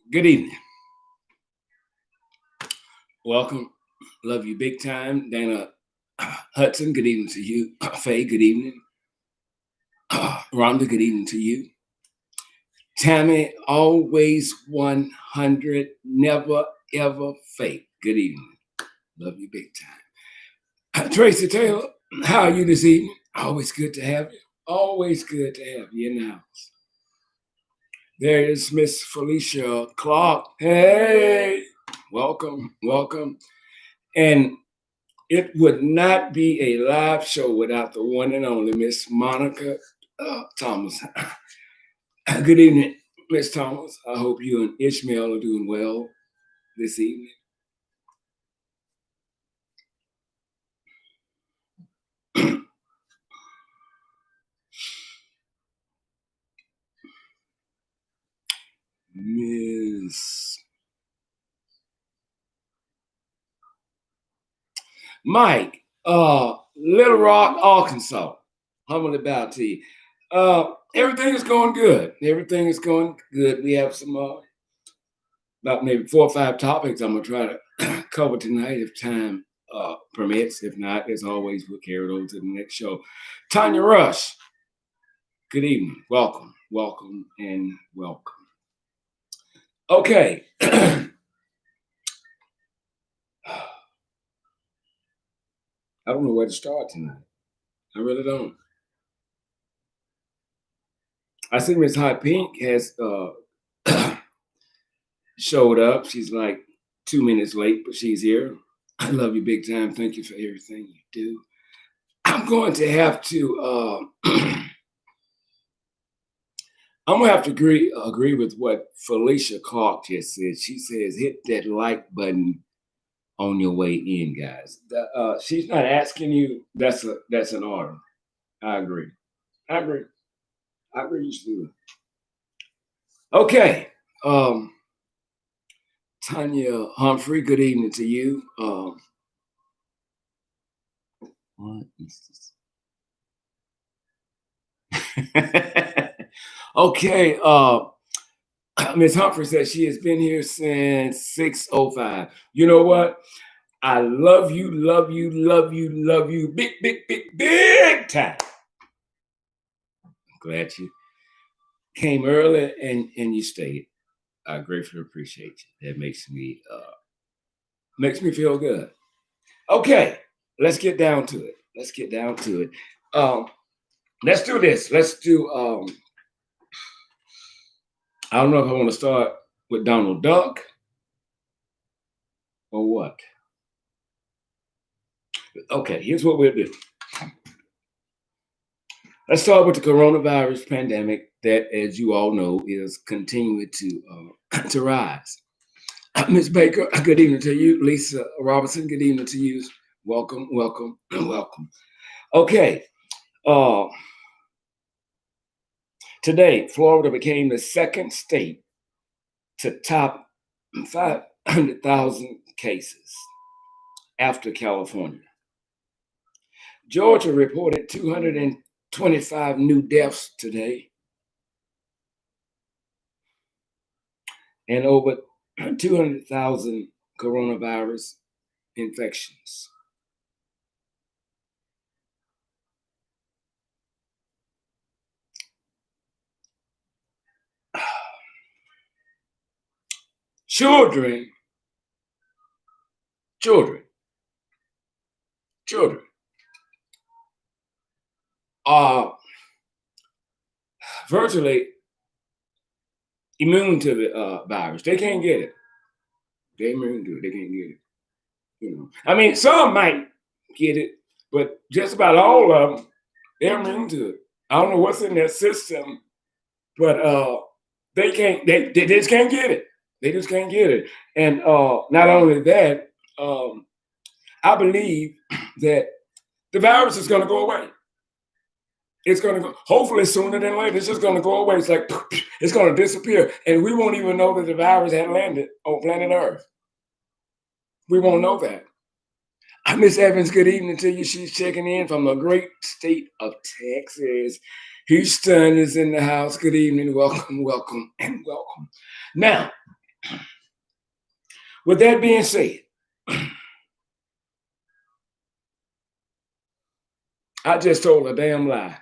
Good evening. Welcome. Love you big time. Dana Hudson, good evening to you. Faye, good evening. Rhonda, good evening to you. Tammy, always 100, never ever fake. Good evening. Love you big time. Tracy Taylor, how are you this evening? Always good to have you. Always good to have you in the house. There is Miss Felicia Clark. Hey, welcome, welcome. And it would not be a live show without the one and only Miss Monica Thomas. Good evening, Miss Thomas. I hope you and Ishmael are doing well this evening. Miss Mike, Little Rock, Arkansas. Humbly bow to you. Everything is going good. Everything is going good. We have some about maybe 4 or 5 topics I'm gonna try to cover tonight if time permits. If not, as always, we'll carry it over to the next show. Tanya Rush, good evening. Welcome, welcome, and welcome. Okay. I don't know where to start tonight. I really don't. I see Miss Hot Pink has showed up. She's like 2 minutes late, but she's here. I love you big time. Thank you for everything you do. I'm going to have to I'm gonna have to agree with what Felicia Clark just said. She says hit that like button on your way in, guys. She's not asking you. That's an order. I agree. I agree. I agree. You should do it. Okay. Tanya Humphrey. Good evening to you. What is this? Okay. Ms. Humphrey says she has been here since 6:05. You know what? I love you, love you, love you, love you, big, big, big, big time. I'm glad you came early and you stayed. I gratefully appreciate you. That makes me feel good. Okay, let's get down to it. Let's get down to it. Let's do this. Let's do. I don't know if I want to start with Donald Duck or what. Okay, here's what we'll do. Let's start with the coronavirus pandemic that, as you all know, is continuing to rise. Ms. Baker, good evening to you. Lisa Robinson, good evening to you. Welcome, welcome, welcome. Okay. Today, Florida became the second state to top 500,000 cases after California. Georgia reported 225 new deaths today and over 200,000 coronavirus infections. Children are virtually immune to the virus. They can't get it. They're immune to it. They can't get it. You know, I mean, some might get it, but just about all of them, they're immune to it. I don't know what's in their system, but they can't. They just can't get it. They just can't get it. And not only that, I believe that the virus is going to go away. It's going to go, hopefully sooner than later. It's just going to go away. It's like, it's going to disappear. And we won't even know that the virus had landed on planet Earth. We won't know that. Miss Evans, good evening to you. She's checking in from the great state of Texas. Houston is in the house. Good evening. Welcome, welcome, and welcome. Now, With that being said, I just told a damn lie.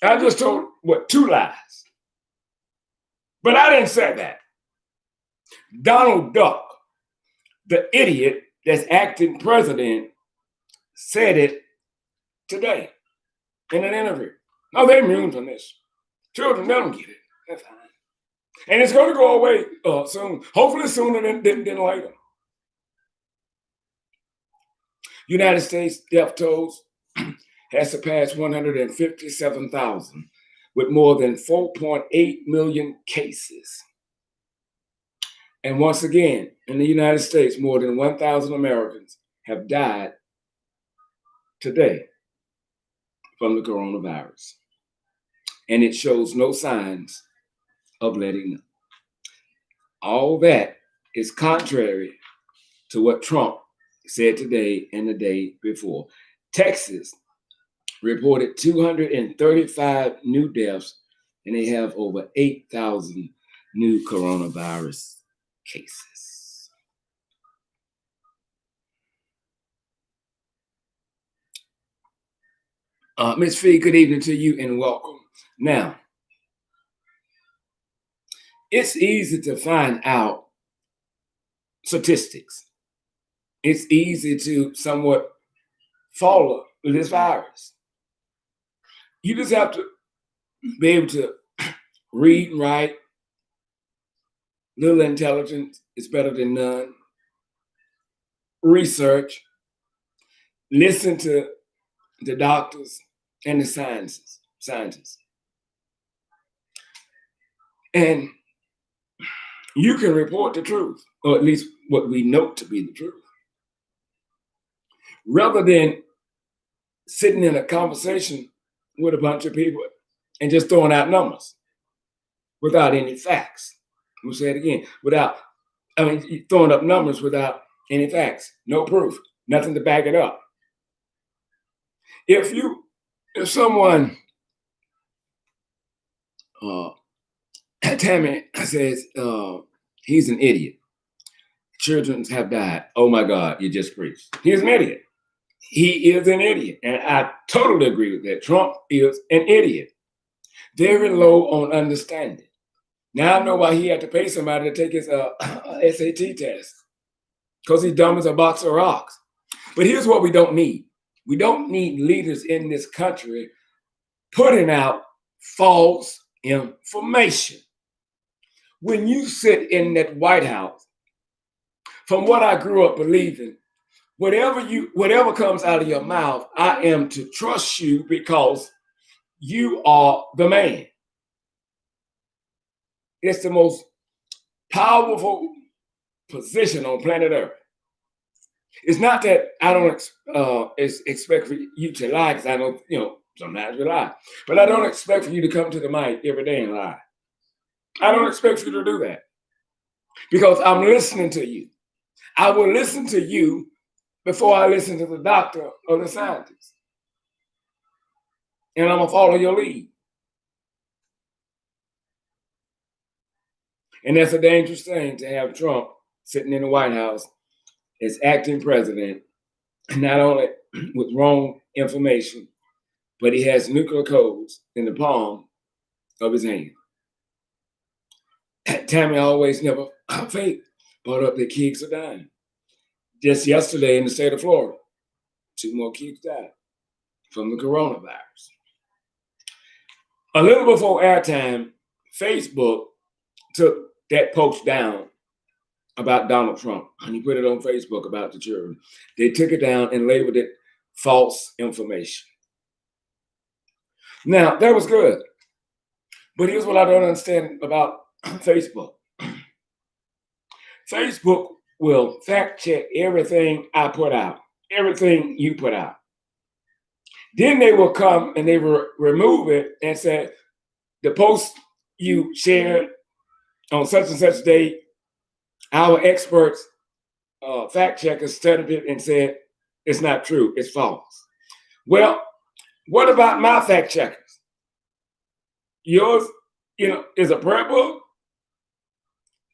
I just told, what, 2 lies. But I didn't say that. Donald Duck, the idiot that's acting president, said it today in an interview. No, they're immune from this. Children, they don't get it. That's fine. And it's going to go away soon. Hopefully sooner than later. United States death tolls has surpassed 157,000 with more than 4.8 million cases. And once again, in the United States, more than 1,000 Americans have died today from the coronavirus. And it shows no signs of letting up. All that is contrary to what Trump said today and the day before. Texas reported 235 new deaths, and they have over 8,000 new coronavirus cases. Ms. Fee, good evening to you and welcome. Now, it's easy to find out statistics. It's easy to somewhat follow this virus. You just have to be able to read and write. Little intelligence is better than none. Research. Listen to the doctors and the scientists. And you can report the truth, or at least what we know to be the truth. Rather than sitting in a conversation with a bunch of people and just throwing out numbers without any facts. We'll say it again, throwing up numbers without any facts, no proof, nothing to back it up. If someone, Tammy says, he's an idiot. Children have died. Oh my God, you just preached. He's an idiot. He is an idiot. And I totally agree with that. Trump is an idiot. Very low on understanding. Now I know why he had to pay somebody to take his SAT test. Because he's dumb as a box of rocks. But here's what we don't need. We don't need leaders in this country putting out false information. When you sit in that White House, from what I grew up believing, whatever comes out of your mouth, I am to trust you because you are the man. It's the most powerful position on planet Earth. It's not that I don't expect for you to lie, because I don't, sometimes we lie. But I don't expect for you to come to the mic every day and lie. I don't expect you to do that because I'm listening to you. I will listen to you before I listen to the doctor or the scientist. And I'm going to follow your lead. And that's a dangerous thing to have Trump sitting in the White House as acting president, not only with wrong information, but he has nuclear codes in the palm of his hand. Tammy always never fake brought up that kids are dying. Just yesterday in the state of Florida, 2 more kids died from the coronavirus. A little before airtime, Facebook took that post down about Donald Trump, and he put it on Facebook about the children. They took it down and labeled it false information. Now, that was good. But here's what I don't understand about Facebook. Facebook will fact check everything I put out, everything you put out. Then they will come and they will remove it and say, the post you shared on such and such date, our experts, fact checkers studied it and said, it's not true, it's false. Well, what about my fact checkers? Yours, is a prayer book?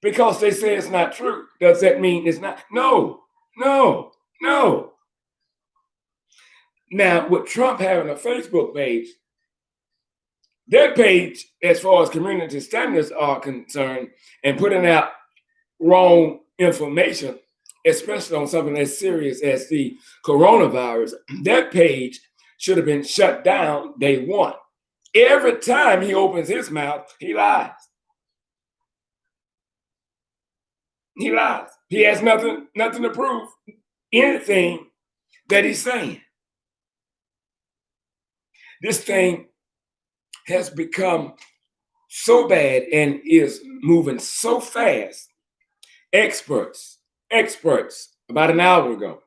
Because they say it's not true, does that mean it's not? No, no, no. Now, with Trump having a Facebook page, that page, as far as community standards are concerned, and putting out wrong information, especially on something as serious as the coronavirus, that page should have been shut down day one. Every time he opens his mouth, he lies. He lies. He has nothing to prove anything that he's saying. This thing has become so bad and is moving so fast. Experts, about an hour ago,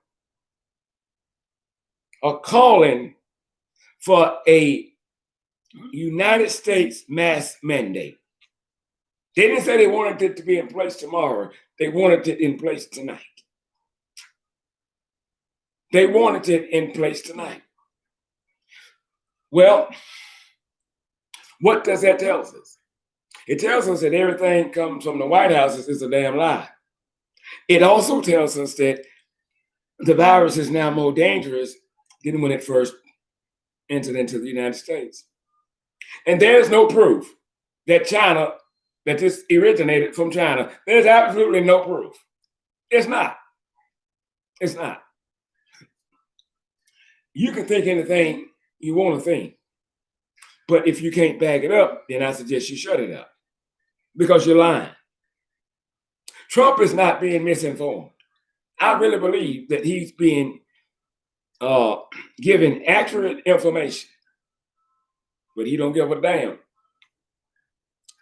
are calling for a United States mask mandate. They didn't say they wanted it to be in place tomorrow. They wanted it in place tonight. They wanted it in place tonight. Well, what does that tell us? It tells us that everything comes from the White House is a damn lie. It also tells us that the virus is now more dangerous than when it first entered into the United States. And there's no proof that this originated from China. There's absolutely no proof. It's not. It's not. You can think anything you want to think. But if you can't back it up, then I suggest you shut it up because you're lying. Trump is not being misinformed. I really believe that he's being given accurate information, but he don't give a damn.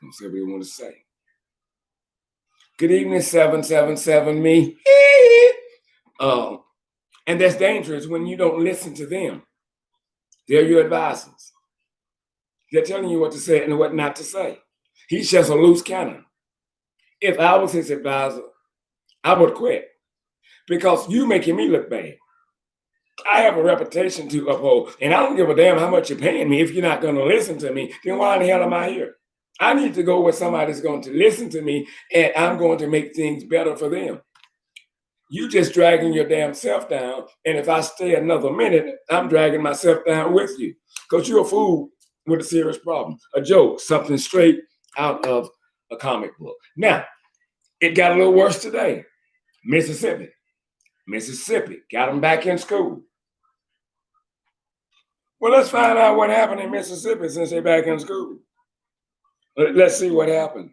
That's what we want to say. Good evening, 777 me. And that's dangerous when you don't listen to them. They're your advisors. They're telling you what to say and what not to say. He's just a loose cannon. If I was his advisor, I would quit because you making me look bad. I have a reputation to uphold, and I don't give a damn how much you're paying me. If you're not going to listen to me, then why in the hell am I here? I need to go where somebody's going to listen to me, and I'm going to make things better for them. You just dragging your damn self down, and if I stay another minute, I'm dragging myself down with you because you're a fool with a serious problem, a joke, something straight out of a comic book. Now, it got a little worse today. Mississippi got them back in school. Well, let's find out what happened in Mississippi since they're back in school. Let's see what happened.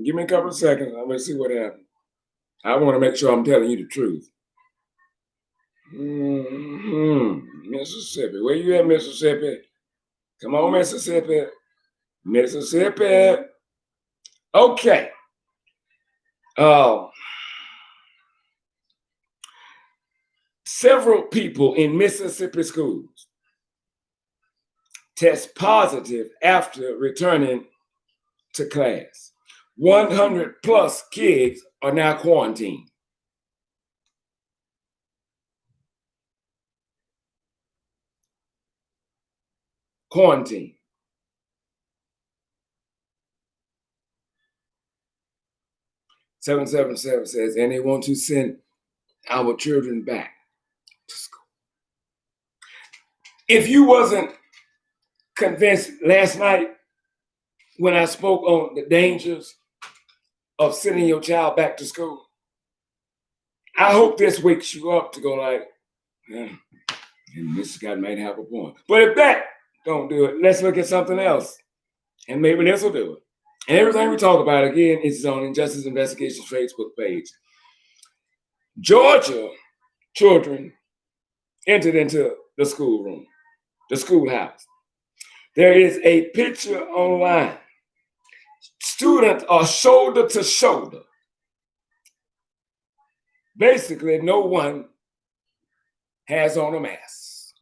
Give me a couple of seconds. I'm going to see what happened. I want to make sure I'm telling you the truth. Mississippi. Where you at, Mississippi? Come on, Mississippi. Mississippi. Okay. Several people in Mississippi schools test positive after returning to class. 100 plus kids are now quarantined. Quarantine. "777 says, and they want to send our children back to school." If you wasn't convinced last night when I spoke on the dangers of sending your child back to school, I hope this wakes you up to go like, yeah, and this guy might have a point. But if that don't do it, let's look at something else. And maybe this will do it. And everything we talk about, again, is on Injustice Investigations Facebook page. Georgia children entered into the schoolroom, the schoolhouse. There is a picture online. Students are shoulder to shoulder. Basically, no one has on a mask.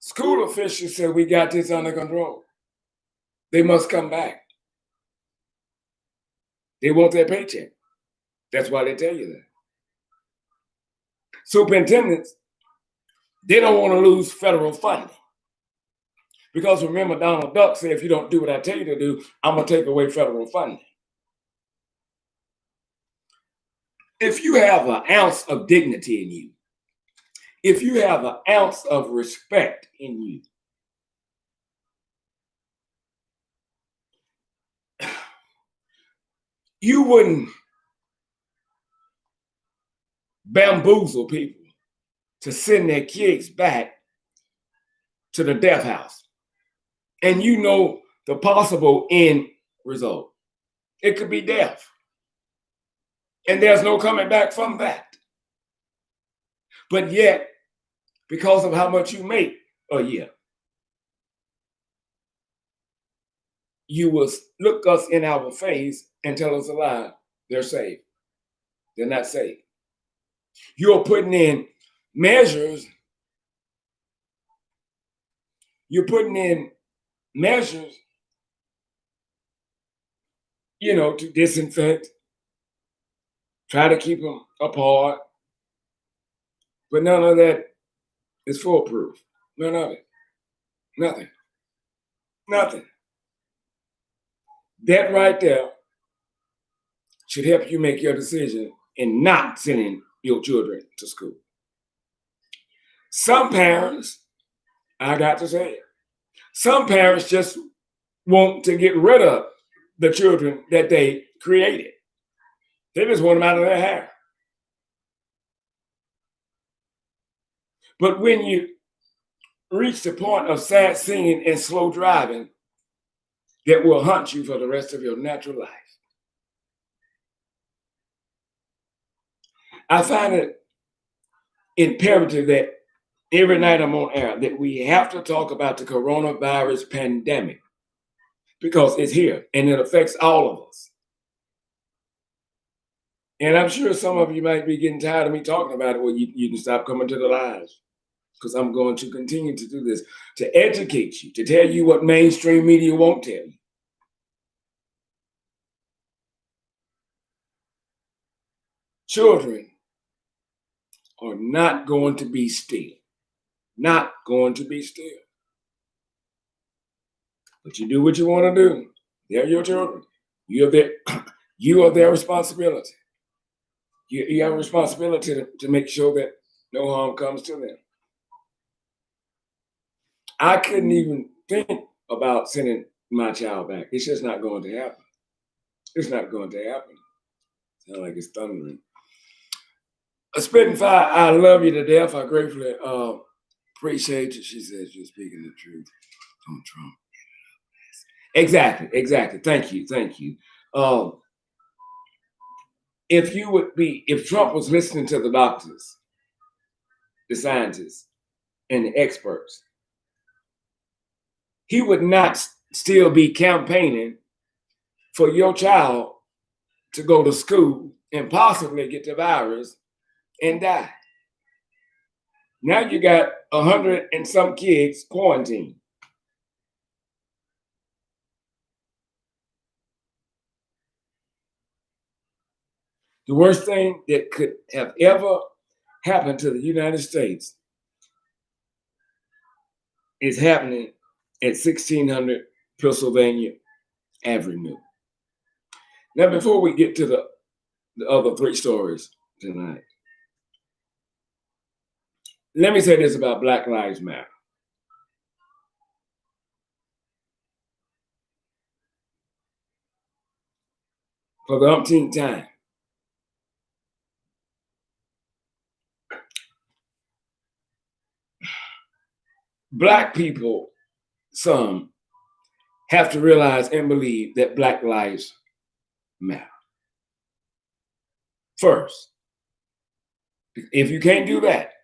School officials said, we got this under control. They must come back. They want their paycheck. That's why they tell you that. Superintendents, they don't want to lose federal funding. Because remember, Donald Duck said, if you don't do what I tell you to do, I'm going to take away federal funding. If you have an ounce of dignity in you, if you have an ounce of respect in you, you wouldn't bamboozle people to send their kids back to the death house. And you know the possible end result. It could be death. And there's no coming back from that. But yet, because of how much you make a year, you will look us in our face and tell us a lie. They're saved. They're not saved. You're putting in measures. You're putting in measures, to disinfect, try to keep them apart. But none of that is foolproof. None of it. Nothing. Nothing. That right there should help you make your decision in not sending your children to school. Some parents, I got to say it, some parents just want to get rid of the children that they created. They just want them out of their hair. But when you reach the point of sad singing and slow driving, that will haunt you for the rest of your natural life. I find it imperative that every night I'm on air that we have to talk about the coronavirus pandemic because it's here and it affects all of us. And I'm sure some of you might be getting tired of me talking about it. Well, you can stop coming to the lives because I'm going to continue to do this to educate you, to tell you what mainstream media won't tell you. Children are not going to be still. Not going to be still. But you do what you want to do. They're your children. You are their responsibility. You have a responsibility to make sure that no harm comes to them. I couldn't even think about sending my child back. It's just not going to happen. It's not going to happen. Sounds like it's thundering. Spitting Fire, I love you to death. I gratefully appreciate you. She says you're speaking the truth. Don't Trump. Exactly. Thank you. If Trump was listening to the doctors, the scientists, and the experts, he would not still be campaigning for your child to go to school and possibly get the virus and die. Now you got 100 and some kids quarantined. The worst thing that could have ever happened to the United States is happening at 1600 Pennsylvania Avenue. Now, before we get to the other three stories tonight, let me say this about Black Lives Matter. For the umpteenth time, Black people, some, have to realize and believe that Black lives matter. First, if you can't do that,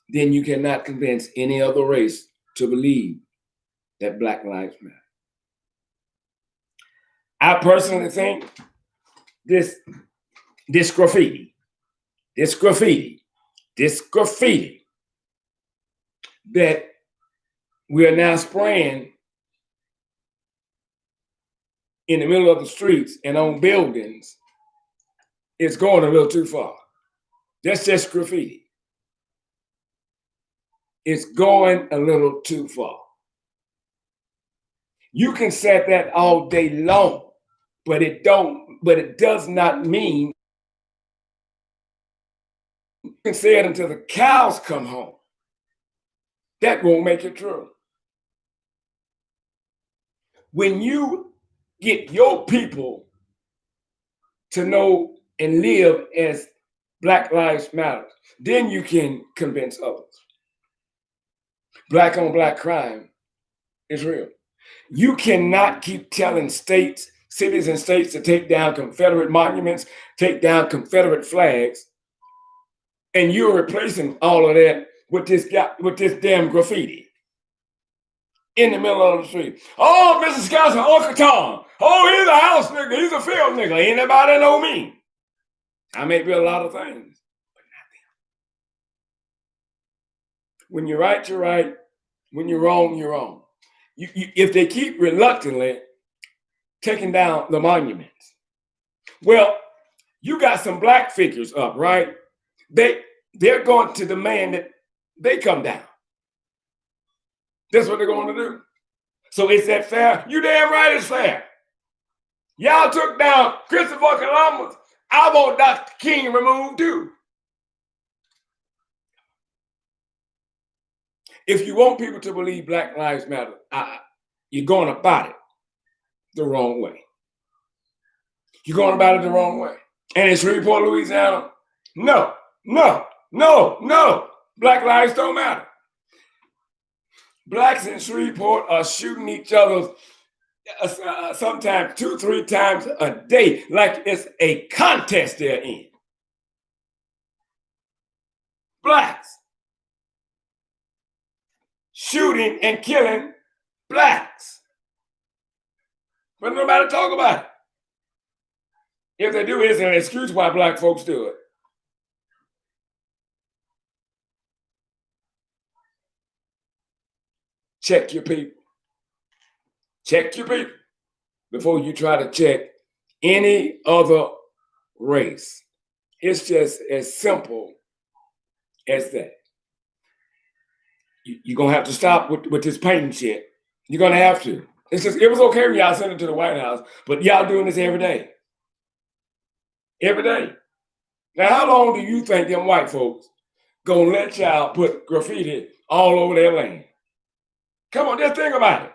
then you cannot convince any other race to believe that Black lives matter. I personally think this graffiti that we are now spraying in the middle of the streets and on buildings is going a little too far. That's just graffiti. It's going a little too far. You can say that all day long, but it does not mean you can say it until the cows come home. That won't make it true. When you get your people to know and live as Black Lives Matter, then you can convince others. Black on black crime is real. You cannot keep telling states, cities and states to take down Confederate monuments, take down Confederate flags, and you're replacing all of that with this damn graffiti in the middle of the street. Oh, Mr. Scott's Uncle Tom. Oh, he's a house nigga. He's a field nigga. Ain't nobody know me. I may be a lot of things, but not them. When you're right, you're right. When you're wrong, you're wrong. If they keep reluctantly taking down the monuments, well, you got some black figures up, right? They're going to demand that they come down. That's what they're going to do. So is that fair? You damn right it's fair. Y'all took down Christopher Columbus. I want Dr. King removed too. If you want people to believe Black Lives Matter, you're going about it the wrong way. You're going about it the wrong way. And in Shreveport, Louisiana, no. Black lives don't matter. Blacks in Shreveport are shooting each other sometimes 2-3 times a day, like it's a contest they're in. Blacks shooting and killing blacks. But nobody talk about it. If they do, it's an excuse why black folks do it. Check your people. Check your people before you try to check any other race. It's just as simple as that. You're going to have to stop with this painting shit. You're going to have to. It's just, it was okay when y'all sent it to the White House, but y'all doing this every day. Every day. Now, how long do you think them white folks gonna let y'all put graffiti all over their land? Come on, just think about it.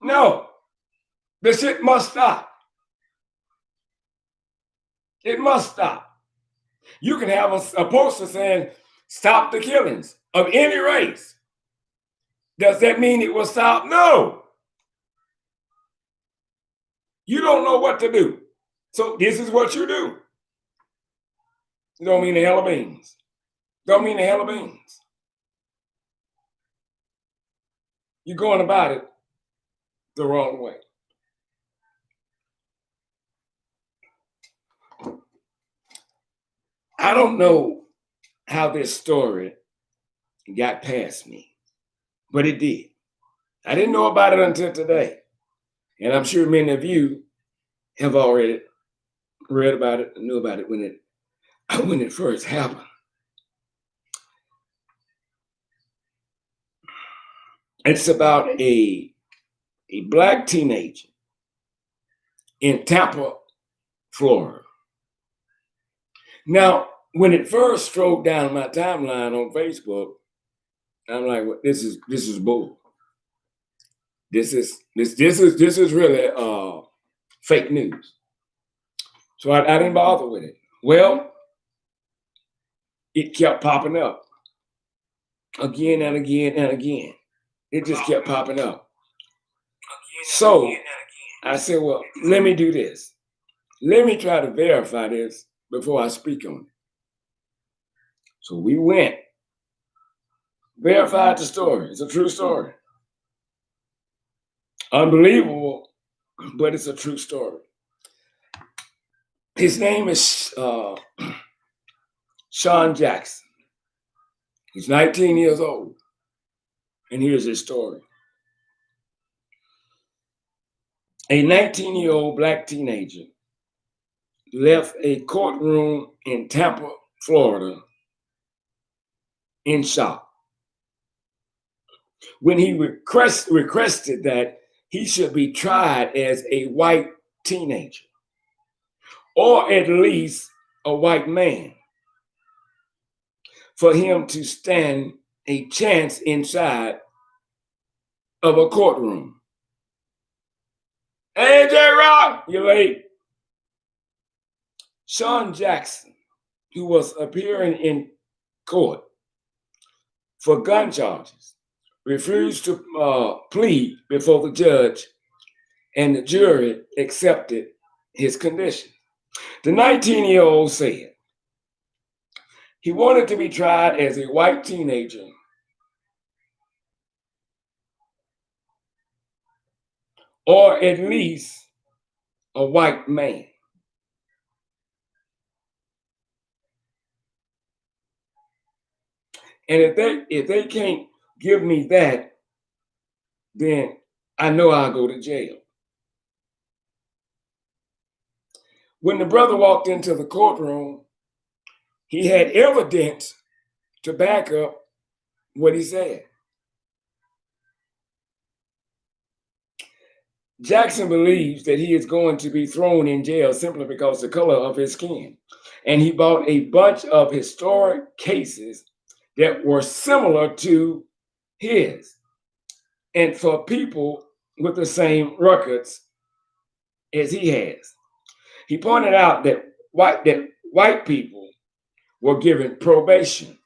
No, the shit must stop. It must stop. You can have a poster saying, stop the killings of any race. Does that mean it will stop? No. You don't know what to do. So this is what you do. It don't mean a hell of beans. Don't mean a hell of beans. You're going about it the wrong way. I don't know how this story got past me, but it did. I didn't know about it until today. And I'm sure many of you have already read about it and knew about it when it first happened. It's about a black teenager in Tampa, Florida. Now, when it first strode down my timeline on Facebook, I'm like, well, this is bull. This is really fake news. So I didn't bother with it. Well, it kept popping up again and again and again. It just kept popping up. So I said, well, let me do this. Let me try to verify this before I speak on it. So we went, verified the story. It's a true story. Unbelievable, but it's a true story. His name is Sean Jackson. He's 19 years old. And here's his story. A 19-year-old black teenager left a courtroom in Tampa, Florida, in shock when he requested that he should be tried as a white teenager, or at least a white man, for him to stand a chance inside of a courtroom. Hey, J-Rock, you late. Sean Jackson, who was appearing in court for gun charges, refused to plead before the judge, and the jury accepted his condition. The 19-year-old said he wanted to be tried as a white teenager or at least a white man. And if they can't give me that, then I know I'll go to jail. When the brother walked into the courtroom, he had evidence to back up what he said. Jackson believes that he is going to be thrown in jail simply because of the color of his skin. And he bought a bunch of historic cases that were similar to his, and for people with the same records as he has. He pointed out that white people were given probation,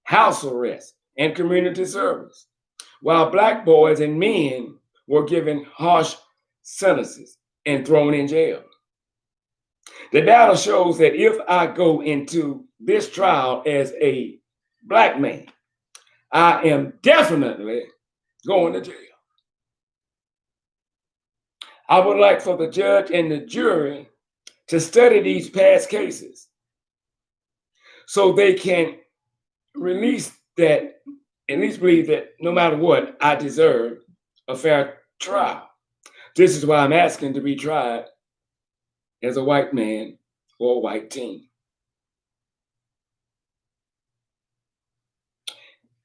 house arrest, and community service, while black boys and men were given harsh sentences and thrown in jail. The data shows that if I go into this trial as a black man, I am definitely going to jail. I would like for the judge and the jury to study these past cases so they can release that, at least believe that no matter what, I deserve a fair trial. This is why I'm asking to be tried as a white man or a white teen.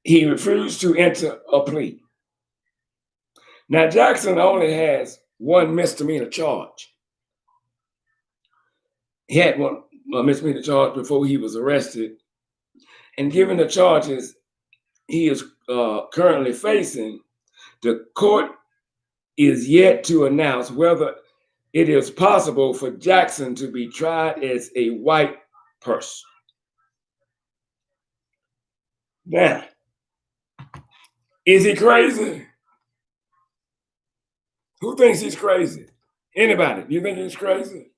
He refused to enter a plea. Now, Jackson only has one misdemeanor charge. He had one misdemeanor charge before he was arrested. And given the charges he is currently facing, the court is yet to announce whether it is possible for Jackson to be tried as a white person. Now, is he crazy? Who thinks he's crazy? Anybody? You think he's crazy?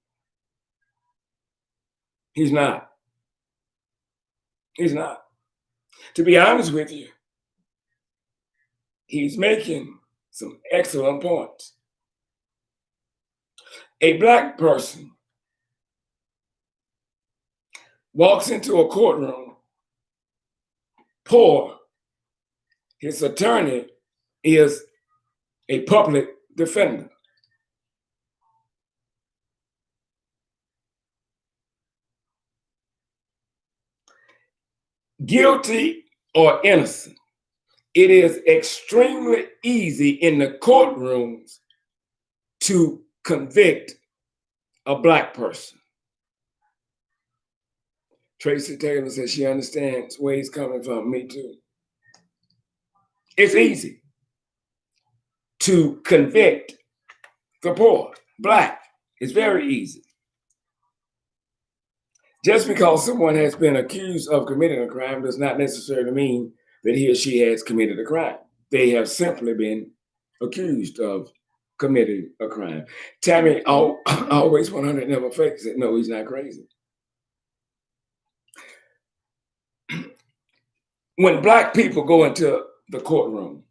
He's not. He's not. To be honest with you, he's making some excellent points. A black person walks into a courtroom poor. His attorney is a public defender. Guilty or innocent, it is extremely easy in the courtrooms to convict a black person. Tracy Taylor says she understands where he's coming from. Me too. It's easy to convict the poor, black. It's very easy. Just because someone has been accused of committing a crime does not necessarily mean that he or she has committed a crime. They have simply been accused of committing a crime. Tammy always 100 never fakes it. No, he's not crazy. When black people go into the courtroom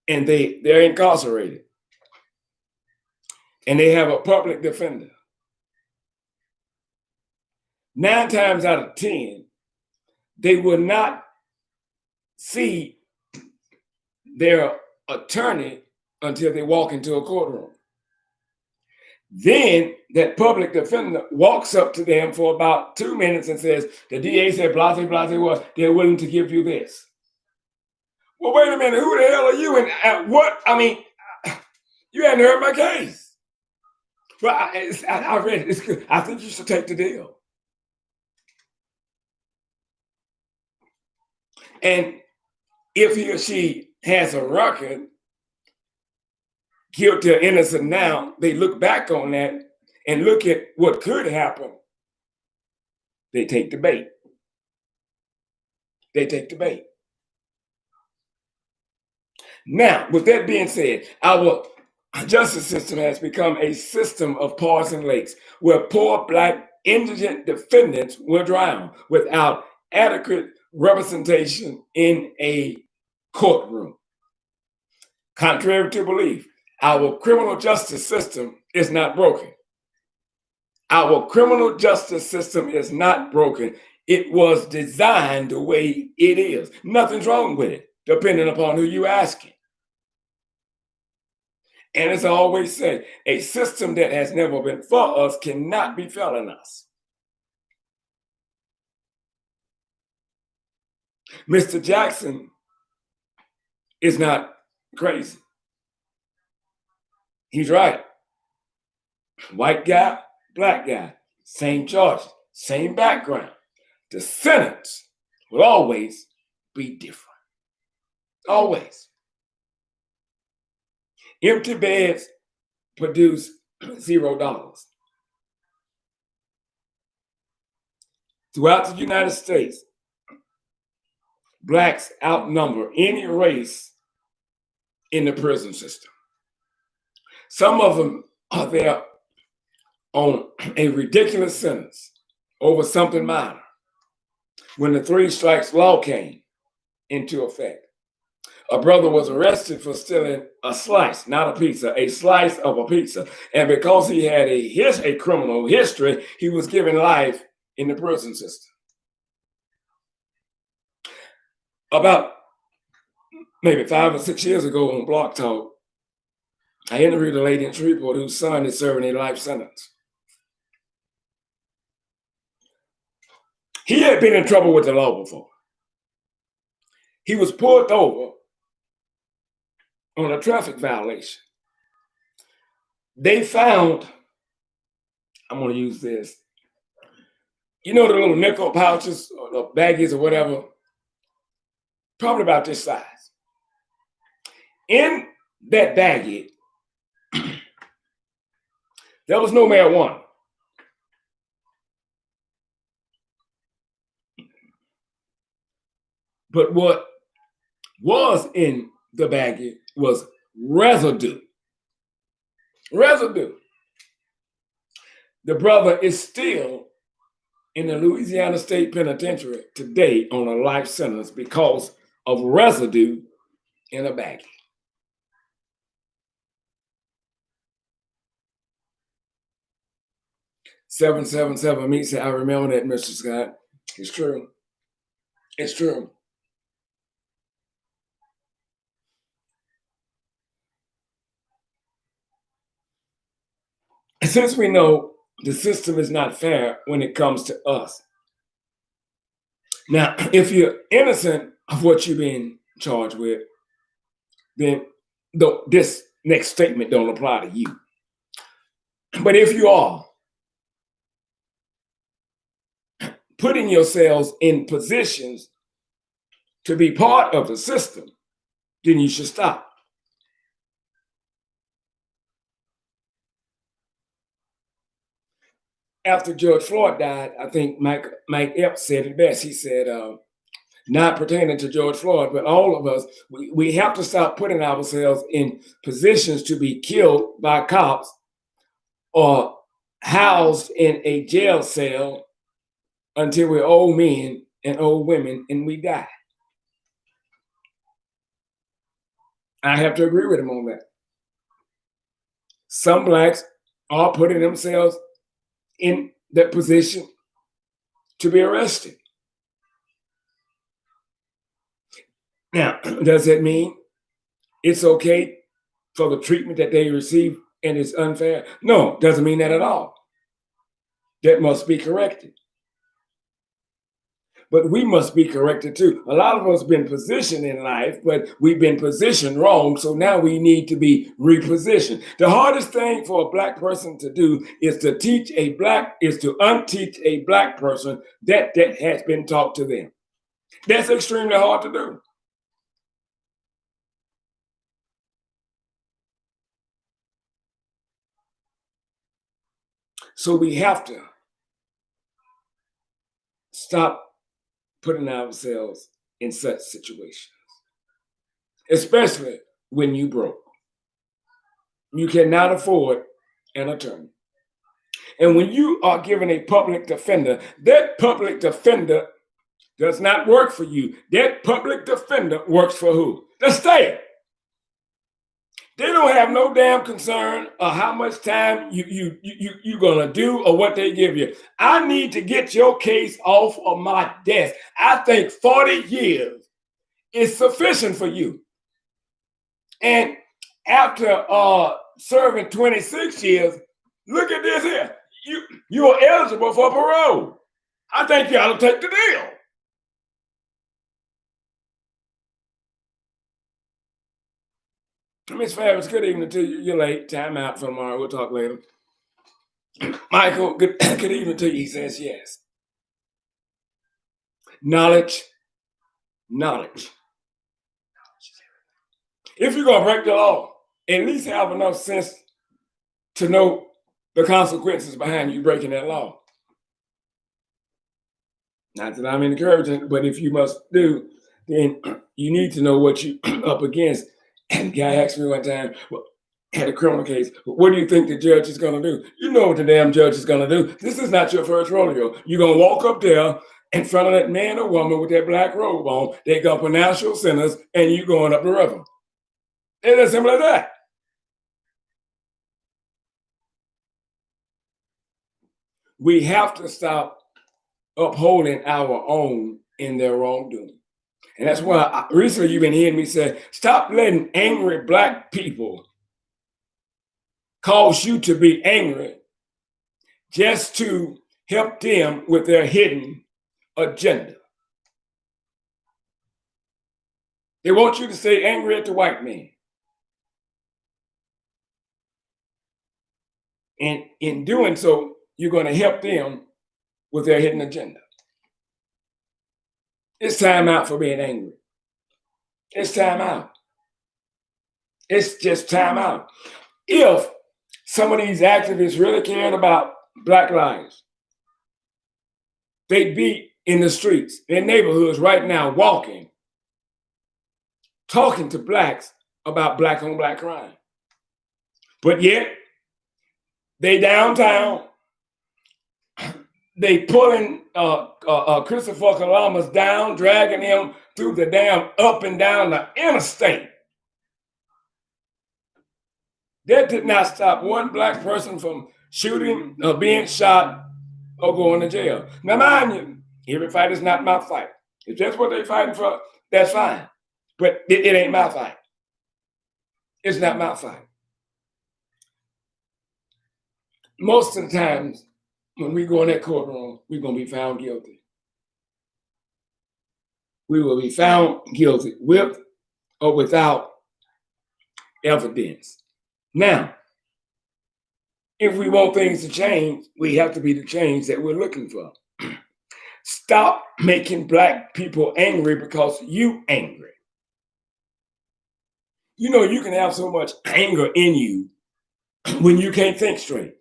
and they're incarcerated and they have a public defender, 9 times out of 10, they will not see their attorney until they walk into a courtroom. Then that public defender walks up to them for about 2 minutes and says, the DA said, blase, blase, was, they're willing to give you this. Well, wait a minute. Who the hell are you? And what? I mean, you hadn't heard my case. Well, I read it. It's good. I think you should take the deal. And if he or she has a record, guilty or innocent now, they look back on that and look at what could happen. They take the bait. They take the bait. Now, with that being said, our justice system has become a system of poison lakes where poor Black indigent defendants will drown without adequate representation in a courtroom. Contrary to belief, our criminal justice system is not broken. Our criminal justice system is not broken. It was designed the way it is. Nothing's wrong with it, depending upon who you asking. And as I always say, a system that has never been for us cannot be failing us. Mr. Jackson is not crazy. He's right. White guy, Black guy, same charge, same background. The sentence will always be different. Always. Empty beds produce $0. Throughout the United States, Blacks outnumber any race in the prison system. Some of them are there on a ridiculous sentence over something minor. When the 3 strikes law came into effect, a brother was arrested for stealing a slice, not a pizza, a slice of a pizza. And because he had a criminal history, he was given life in the prison system. About maybe 5 or 6 years ago on Block Talk, I interviewed a lady in Shreveport whose son is serving a life sentence. He had been in trouble with the law before. He was pulled over on a traffic violation. They found, I'm going to use this, you know, the little nickel pouches or the baggies or whatever, probably about this size. In that baggie, there was no marijuana. But what was in the baggie was residue. Residue. The brother is still in the Louisiana State Penitentiary today on a life sentence because of residue in a baggie. "777 me said, I remember that, Mr. Scott. It's true. It's true. Since we know the system is not fair when it comes to us. Now, if you're innocent of what you're being charged with, then this next statement don't apply to you. But if you are putting yourselves in positions to be part of the system, then you should stop. After George Floyd died, I think Mike Epps said it best. He said, not pertaining to George Floyd, but all of us, we have to stop putting ourselves in positions to be killed by cops or housed in a jail cell until we're old men and old women and we die. I have to agree with him on that. Some Blacks are putting themselves in that position to be arrested. Now, does that mean it's okay for the treatment that they receive and it's unfair? No, doesn't mean that at all. That must be corrected. but we must be corrected too. A lot of us been positioned in life, but we've been positioned wrong. So now we need to be repositioned. The hardest thing for a black person to do is to unteach a black person that has been taught to them. That's extremely hard to do. So we have to stop putting ourselves in such situations, especially when you broke. You cannot afford an attorney. And when you are given a public defender, that public defender does not work for you. That public defender works for who? The state. They don't have no damn concern of how much time you're gonna do or what they give you. I need to get your case off of my desk. I think 40 years is sufficient for you. And after serving 26 years, look at this here. You are eligible for parole. I think you ought to take the deal. Miss Favors, good evening to you. You're late. Time out for tomorrow. We'll talk later. Michael, good evening to you. He says yes. Knowledge. If you're going to break the law, at least have enough sense to know the consequences behind you breaking that law. Not that I'm encouraging, but if you must do, then you need to know what you're up against. And the guy asked me one time, well, had a criminal case, what do you think the judge is going to do? You know what the damn judge is going to do. This is not your first rodeo. You're going to walk up there in front of that man or woman with that black robe on. They're going to pronounce your sentence, and you going up the river. It's as simple as that. We have to stop upholding our own in their wrongdoing. And that's why recently you've been hearing me say, stop letting angry black people cause you to be angry just to help them with their hidden agenda. They want you to stay angry at the white man. And in doing so, you're going to help them with their hidden agenda. It's time out for being angry. It's time out. It's just time out. If some of these activists really cared about black lives, they'd be in the streets, in neighborhoods right now, walking, talking to blacks about black on black crime. But yet, they downtown, they pulling Christopher Columbus down, dragging him through the damn up and down the interstate. That did not stop one black person from shooting or being shot or going to jail. Now, mind you, every fight is not my fight. If that's what they're fighting for, that's fine. But it ain't my fight. It's not my fight. Most of the times, when we go in that courtroom, we're going to be found guilty. We will be found guilty with or without evidence. Now, if we want things to change, we have to be the change that we're looking for. Stop making black people angry because you angry. You know, you can have so much anger in you when you can't think straight.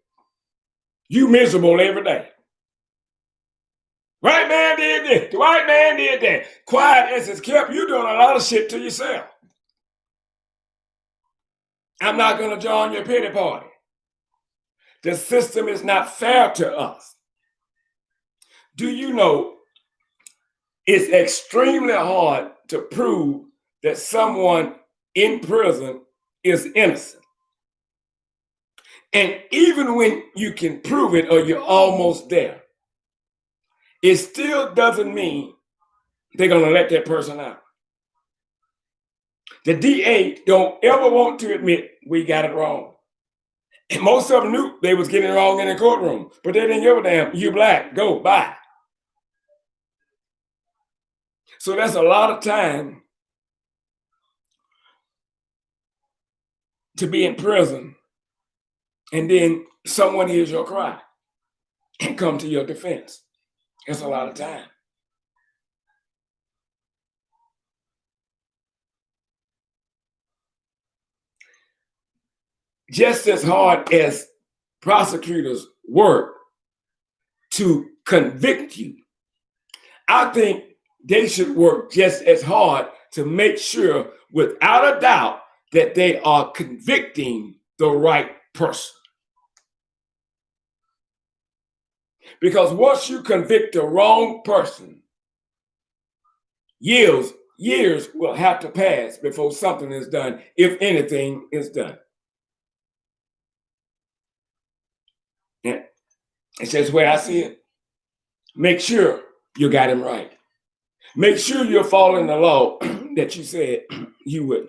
You miserable every day. White man did this. The white man did that. Quiet as it's kept. You doing a lot of shit to yourself. I'm not going to join your pity party. The system is not fair to us. Do you know it's extremely hard to prove that someone in prison is innocent? And even when you can prove it or you're almost there, it still doesn't mean they're going to let that person out. The DA don't ever want to admit we got it wrong. And most of them knew they was getting it wrong in the courtroom, but they didn't give a damn. You black, go, bye. So that's a lot of time to be in prison, and then someone hears your cry and come to your defense. That's a lot of time. Just as hard as prosecutors work to convict you, I think they should work just as hard to make sure, without a doubt, that they are convicting the right person. Because once you convict the wrong person, years will have to pass before something is done, if anything is done. And it's just where I see it. Make sure you got him right. Make sure you're following the law that you said you would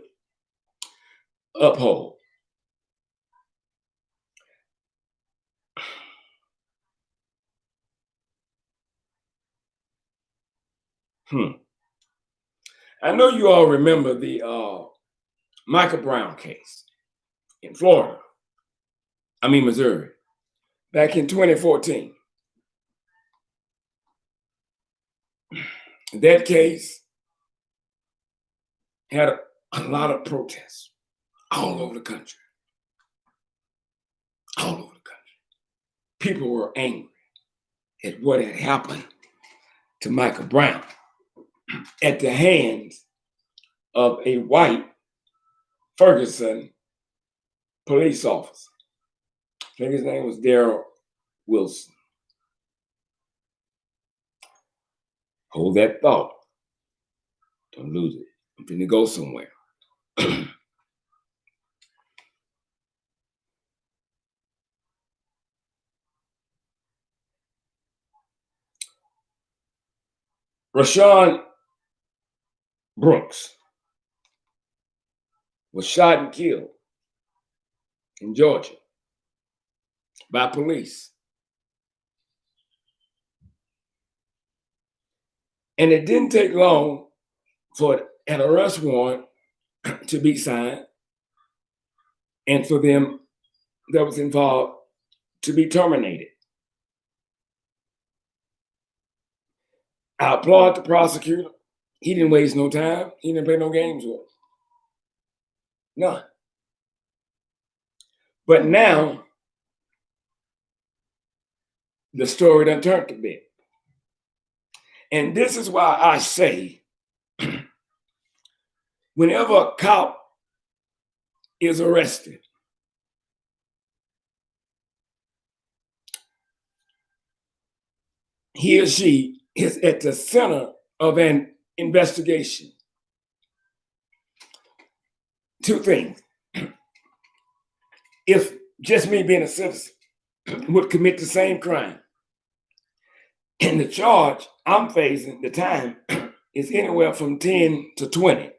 uphold. I know you all remember the Michael Brown case in Missouri, back in 2014. That case had a lot of protests all over the country. All over the country. People were angry at what had happened to Michael Brown at the hands of a white Ferguson police officer. I think his name was Darrell Wilson. Hold that thought. Don't lose it. I'm finna go somewhere. Rashawn Brooks was shot and killed in Georgia by police. And it didn't take long for an arrest warrant to be signed and for them that was involved to be terminated. I applaud the prosecutor. He didn't waste no time. He didn't play no games with us. None. But now, the story done turned a bit. And this is why I say, whenever a cop is arrested, he or she is at the center of an investigation. Two things. If just me being a citizen would commit the same crime, and the charge I'm facing, the time, is anywhere from 10 to 20.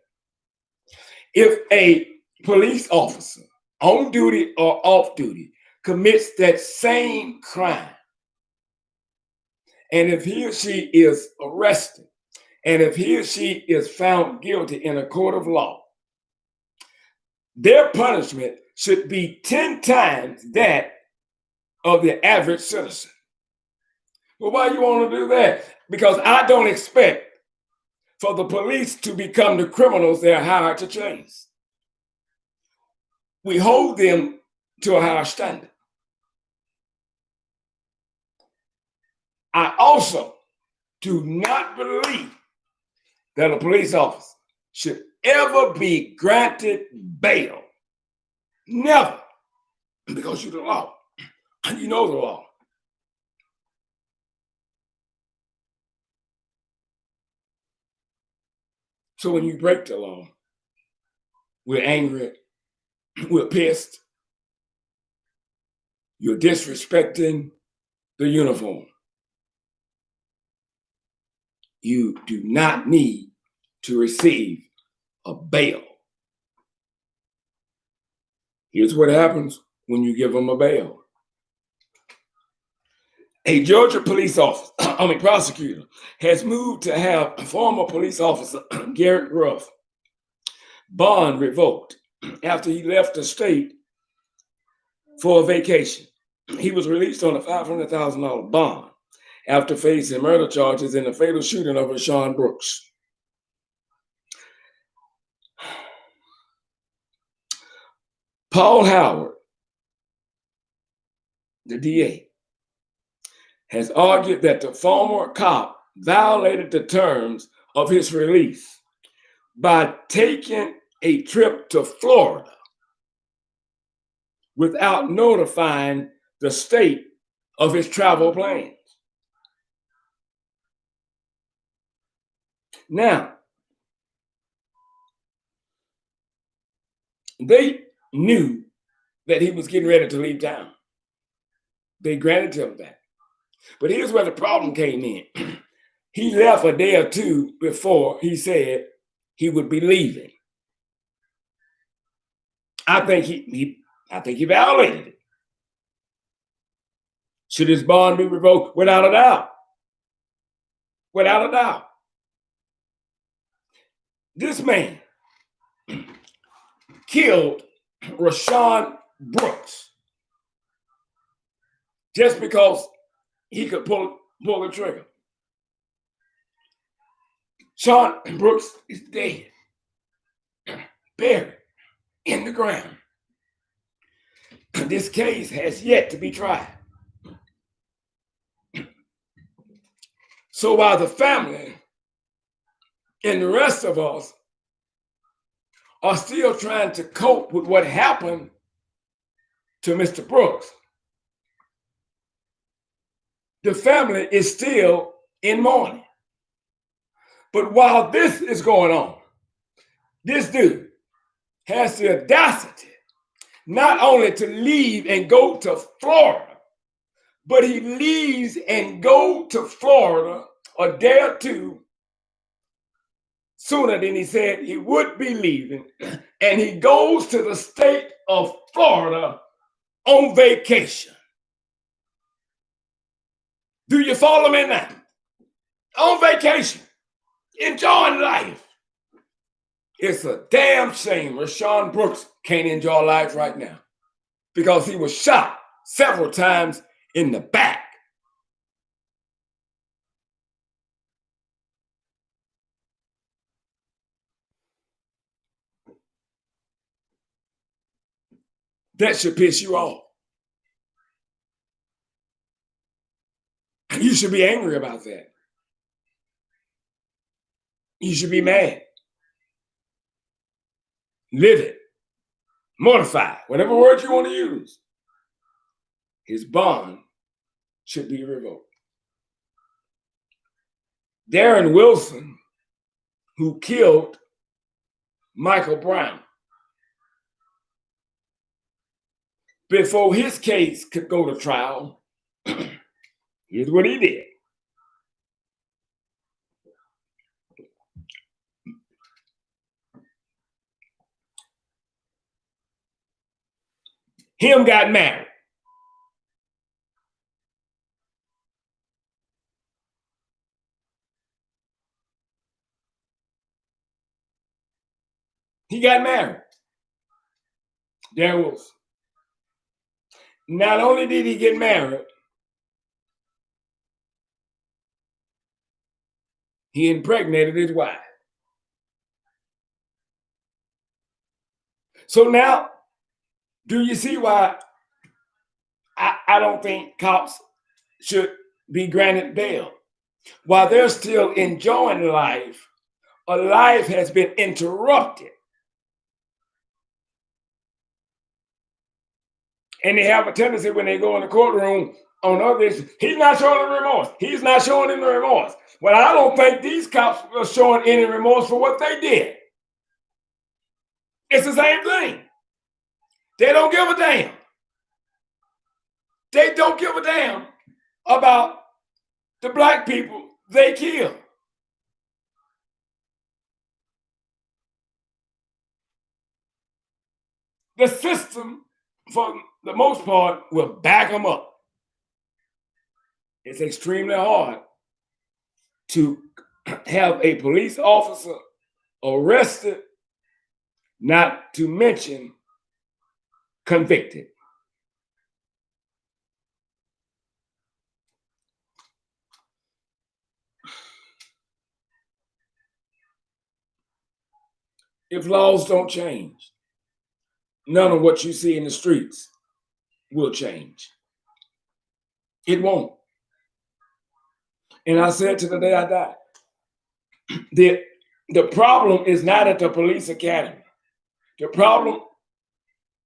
If a police officer on duty or off duty commits that same crime, and if he or she is arrested, and if he or she is found guilty in a court of law, their punishment should be 10 times that of the average citizen. Well, why you want to do that? Because I don't expect for the police to become the criminals they're hired to chase. We hold them to a higher standard. I also do not believe that a police officer should ever be granted bail. Never. Because you're the law. And you know the law. So when you break the law, we're angry, we're pissed, you're disrespecting the uniform. You do not need to receive a bail. Here's what happens when you give them a bail. A Georgia prosecutor, has moved to have former police officer Garrett Ruff bond revoked after he left the state for a vacation. He was released on a $500,000 bond after facing murder charges in the fatal shooting of Rashawn Brooks. Paul Howard, the DA, has argued that the former cop violated the terms of his release by taking a trip to Florida without notifying the state of his travel plans. Now, they knew that he was getting ready to leave town. They granted him that. But here's where the problem came in. He left a day or two before he said he would be leaving. I think he violated it. Should his bond be revoked? Without a doubt. Without a doubt. This man killed Rashawn Brooks just because he could pull the trigger. Sean Brooks is dead, buried in the ground. This case has yet to be tried. So while the family and the rest of us are still trying to cope with what happened to Mr. Brooks, the family is still in mourning. But while this is going on, this dude has the audacity not only to leave and go to Florida, but he leaves and go to Florida a day or two sooner than he said he would be leaving, and he goes to the state of Florida on vacation. Do you follow me now? On vacation, enjoying life. It's a damn shame Rashawn Brooks can't enjoy life right now because he was shot several times in the back. That should piss you off. You should be angry about that. You should be mad, livid, mortified, whatever word you want to use. His bond should be revoked. Darren Wilson, who killed Michael Brown, before his case could go to trial, here's what he did. Him got married. He got married. Darren Wilson. Not only did he get married, he impregnated his wife. So now, do you see why I don't think cops should be granted bail? While they're still enjoying life, a life has been interrupted. And they have a tendency when they go in the courtroom on other issues, he's not showing any remorse. He's not showing any remorse. Well, I don't think these cops are showing any remorse for what they did. It's the same thing. They don't give a damn. They don't give a damn about the black people they kill. The system, for the most part, will back them up. It's extremely hard to have a police officer arrested, not to mention convicted. If laws don't change, none of what you see in the streets will change. It won't. And I said to the day I died, the problem is not at the police academy. The problem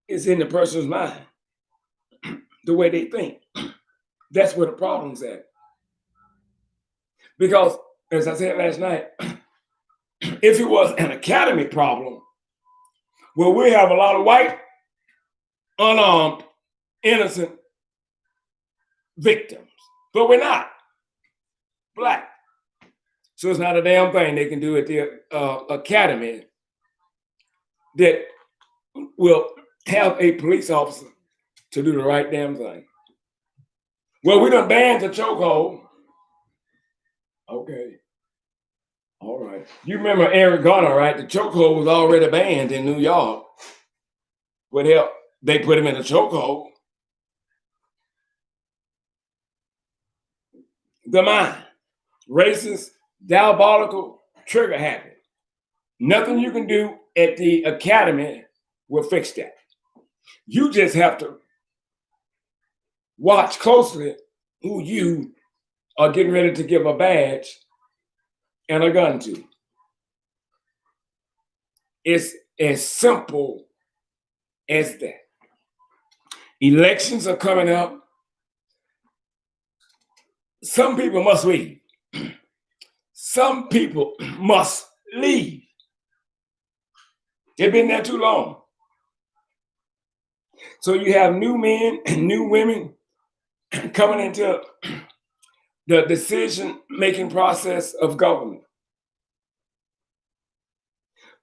is in the person's mind, the way they think. That's where the problem's at. Because, as I said last night, if it was an academy problem, well, we have a lot of white, unarmed, innocent victims, but we're not black. So it's not a damn thing they can do at the academy that will have a police officer to do the right damn thing. Well, we done banned the chokehold. Okay. All right. You remember Eric Garner, right? The chokehold was already banned in New York. But hell, they put him in a chokehold. The mind, racist, diabolical, trigger happy. Nothing you can do at the academy will fix that. You just have to watch closely who you are getting ready to give a badge and a gun to. It's as simple as that. Elections are coming up. Some people must leave. Some people must leave. They've been there too long. So you have new men and new women coming into the decision-making process of government.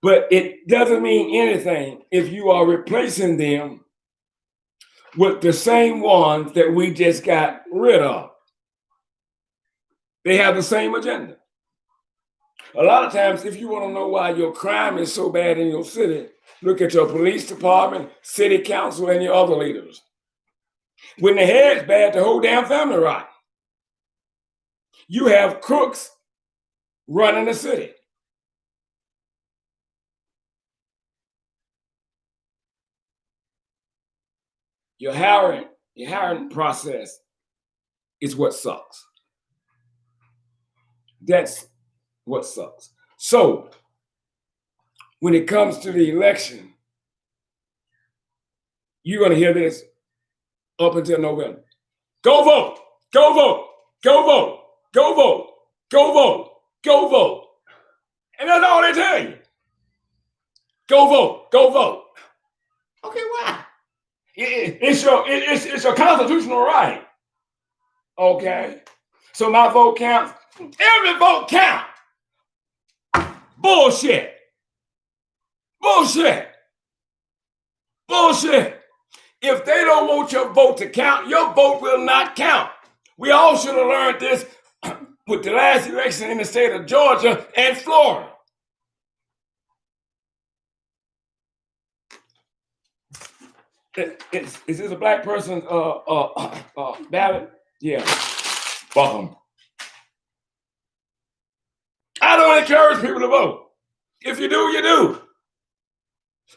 But it doesn't mean anything if you are replacing them with the same ones that we just got rid of. They have the same agenda. A lot of times, if you want to know why your crime is so bad in your city, look at your police department, city council, and your other leaders. When the head's bad, the whole damn family rotten. You have crooks running the city. Your hiring process is what sucks. That's what sucks. So, when it comes to the election, you're going to hear this up until November. Go vote, go vote, go vote, go vote, go vote, go vote. And that's all they tell you. Go vote, go vote. Okay, why? It's your constitutional right. Okay. So my vote counts. Every vote counts. Bullshit. Bullshit. Bullshit. If they don't want your vote to count, your vote will not count. We all should have learned this with the last election in the state of Georgia and Florida. Is this a black person's ballot? Yeah. Fuck them. I don't encourage people to vote. If you do, you do.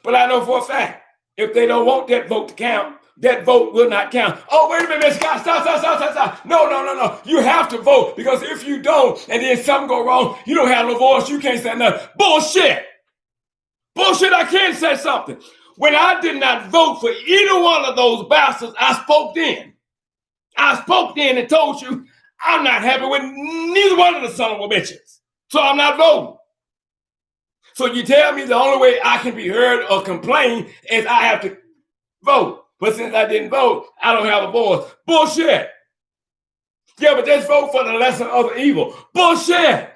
But I know for a fact, if they don't want that vote to count, that vote will not count. Oh, wait a minute, Mr. Scott, stop. No. You have to vote, because if you don't, and then something go wrong, you don't have no voice, you can't say nothing. Bullshit. Bullshit, I can't say something. When I did not vote for either one of those bastards, I spoke then. I spoke then and told you I'm not happy with neither one of the son of a bitches. So I'm not voting. So you tell me the only way I can be heard or complain is I have to vote. But since I didn't vote, I don't have a voice. Bullshit. Yeah, but just vote for the lesser of the evil. Bullshit.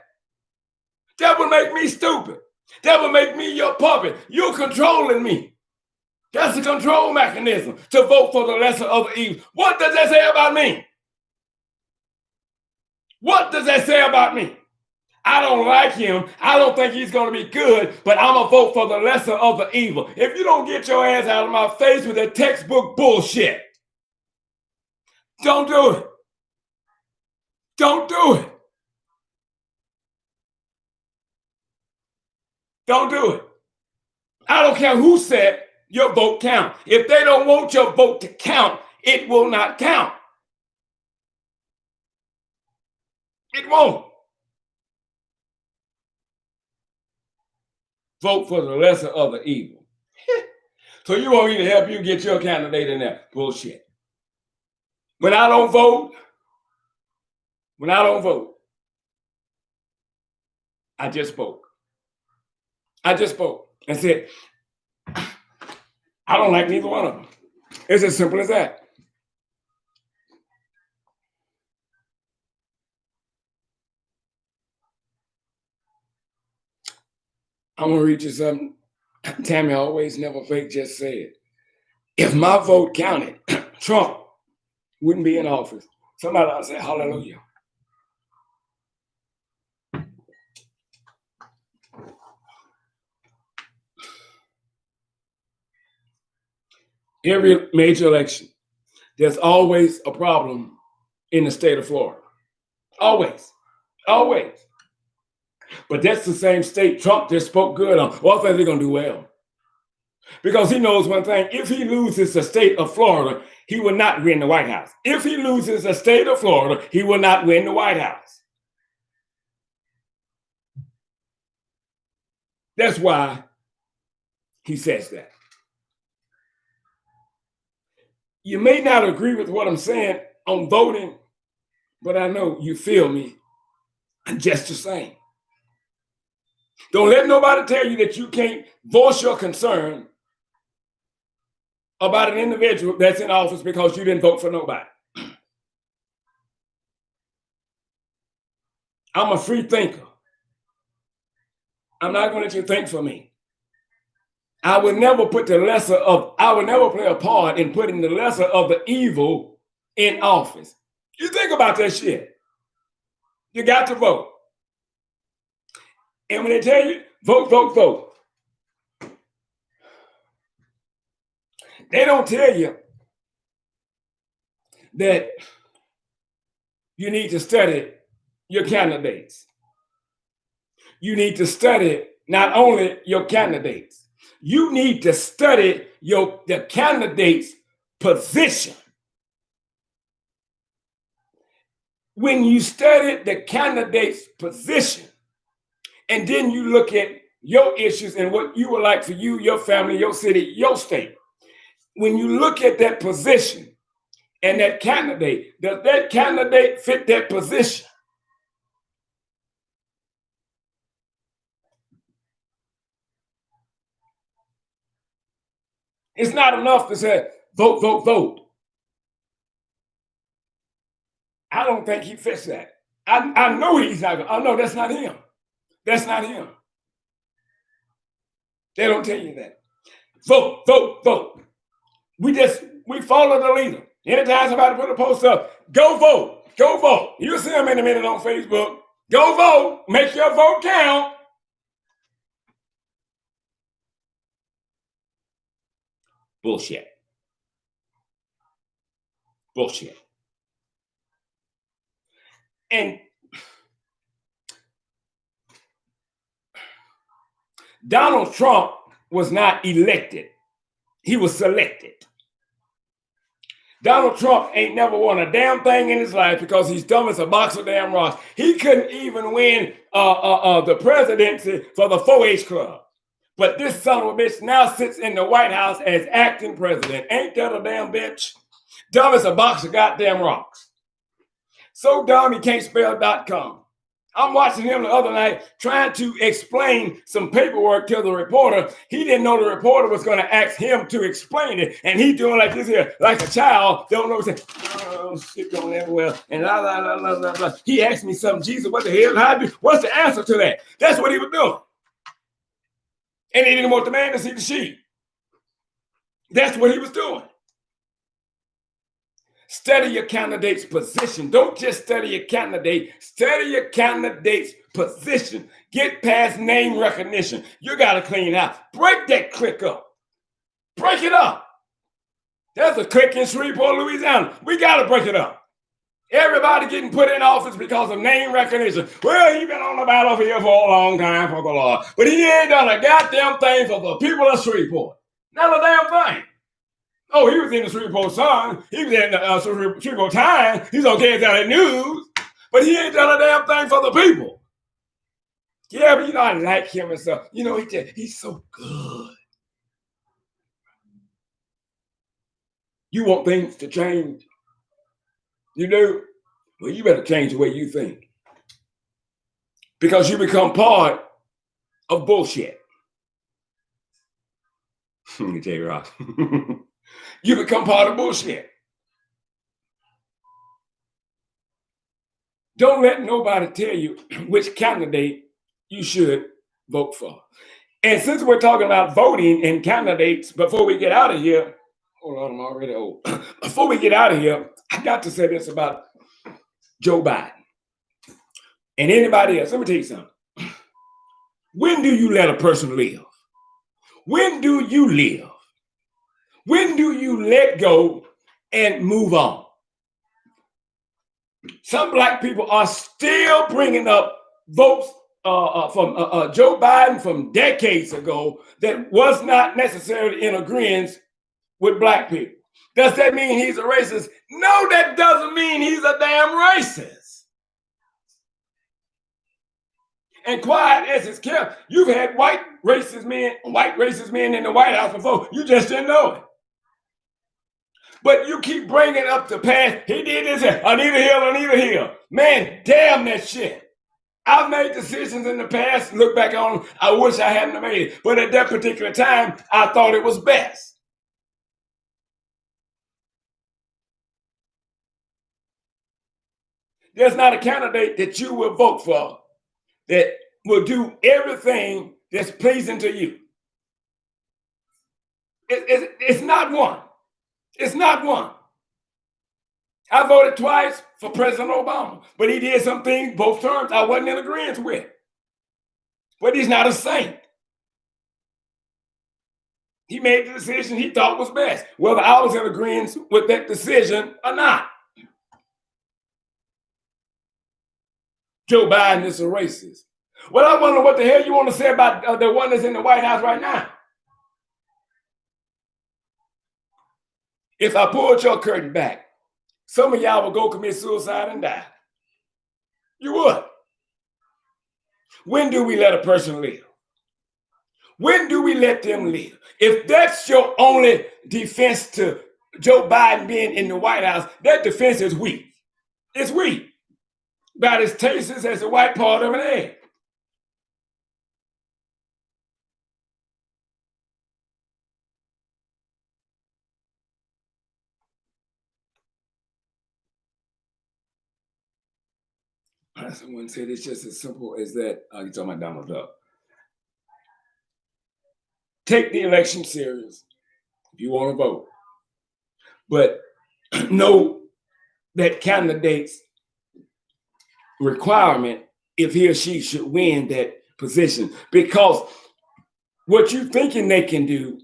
That would make me stupid. That would make me your puppet. You're controlling me. That's the control mechanism, to vote for the lesser of the evil. What does that say about me? What does that say about me? I don't like him. I don't think he's going to be good, but I'm going to vote for the lesser of the evil. If you don't get your ass out of my face with that textbook bullshit, don't do it. Don't do it. Don't do it. I don't care who said your vote count. If they don't want your vote to count, it will not count. It won't. Vote for the lesser of the evil. So you want me to help you get your candidate in there? Bullshit. When I don't vote, I just spoke. I just spoke and said, I don't like neither one of them. It's as simple as that. I'm going to read you something Tammy always never fake just said. If my vote counted, Trump wouldn't be in office. Somebody ought to say hallelujah. Every major election, there's always a problem in the state of Florida. Always. Always. But that's the same state Trump just spoke good on. Well, I think they're going to do well. Because he knows one thing. If he loses the state of Florida, he will not win the White House. If he loses the state of Florida, he will not win the White House. That's why he says that. You may not agree with what I'm saying on voting, but I know you feel me just the same. Don't let nobody tell you that you can't voice your concern about an individual that's in office because you didn't vote for nobody. I'm a free thinker. I'm not going to let you think for me. I would never play a part in putting the lesser of the evil in office. You think about that shit. You got to vote. And when they tell you, vote, vote, vote, they don't tell you that you need to study your candidates. You need to study not only your candidates, you need to study the candidate's position. When you study the candidate's position, and then you look at your issues and what you would like for you, your family, your city, your state. When you look at that position and that candidate, does that candidate fit that position? It's not enough to say, vote, vote, vote. I don't think he fits that. I know he's not. Oh, no, that's not him. That's not him. They don't tell you that. Vote, vote, vote. We follow the leader. Anytime somebody put a post up, go vote, go vote. You'll see them in a minute on Facebook. Go vote, make your vote count. Bullshit. Bullshit. And Donald Trump was not elected. He was selected. Donald Trump ain't never won a damn thing in his life because he's dumb as a box of damn rocks. He couldn't even win the presidency for the 4-H Club. But this son of a bitch now sits in the White House as acting president. Ain't that a damn bitch? Dumb as a box of goddamn rocks. So dumb he can't spell .com. I'm watching him the other night trying to explain some paperwork to the reporter. He didn't know the reporter was going to ask him to explain it. And he doing like this here, like a child. Don't know what to say. Oh, shit going everywhere. And blah, blah, blah, blah, blah, blah. He asked me something. Jesus, what the hell? What's the answer to that? That's what he was doing. And he didn't want the man to see the sheep. That's what he was doing. Study your candidate's position. Don't just study your candidate. Study your candidate's position. Get past name recognition. You got to clean out. Break that clique up. Break it up. There's a clique in Shreveport, Louisiana. We got to break it up. Everybody getting put in office because of name recognition. Well, he been on the battlefield for a long time, for the Lord. But he ain't done a goddamn thing for the people of Shreveport. Not a damn thing. Oh, he was in the Shreveport Sun. He was in the Shreveport Times. He's okay at the news. But he ain't done a damn thing for the people. Yeah, but I like him and stuff. He's so good. You want things to change? You do? Well, you better change the way you think. Because you become part of bullshit. J. Ross. You become part of bullshit. Don't let nobody tell you which candidate you should vote for. And since we're talking about voting and candidates, before we get out of here, hold on, I'm already old. Before we get out of here, I got to say this about Joe Biden and anybody else. Let me tell you something. When do you let a person live? When do you live? When do you let go and move on? Some black people are still bringing up votes from Joe Biden from decades ago that was not necessarily in agreement with black people. Does that mean he's a racist? No, that doesn't mean he's a damn racist. And quiet as it's kept, you've had white racist men in the White House before. You just didn't know it. But you keep bringing up the past. He did this. Anita Hill. Man, damn that shit. I've made decisions in the past, look back on them, I wish I hadn't made it. But at that particular time, I thought it was best. There's not a candidate that you will vote for that will do everything that's pleasing to you. It's not one. It's not one. I voted twice for President Obama, but he did some things both terms I wasn't in agreement with. But he's not a saint. He made the decision he thought was best, whether I was in agreement with that decision or not. Joe Biden is a racist. Well, I wonder what the hell you want to say about the one that's in the White House right now. If I pulled your curtain back, some of y'all would go commit suicide and die. You would. When do we let a person live? When do we let them live? If that's your only defense to Joe Biden being in the White House, that defense is weak. It's weak. About as tasteless as the white part of an egg. Someone said it's just as simple as that. You're talking about Donald Trump. Take the election serious if you want to vote. But know that candidate's requirement if he or she should win that position. Because what you're thinking they can do,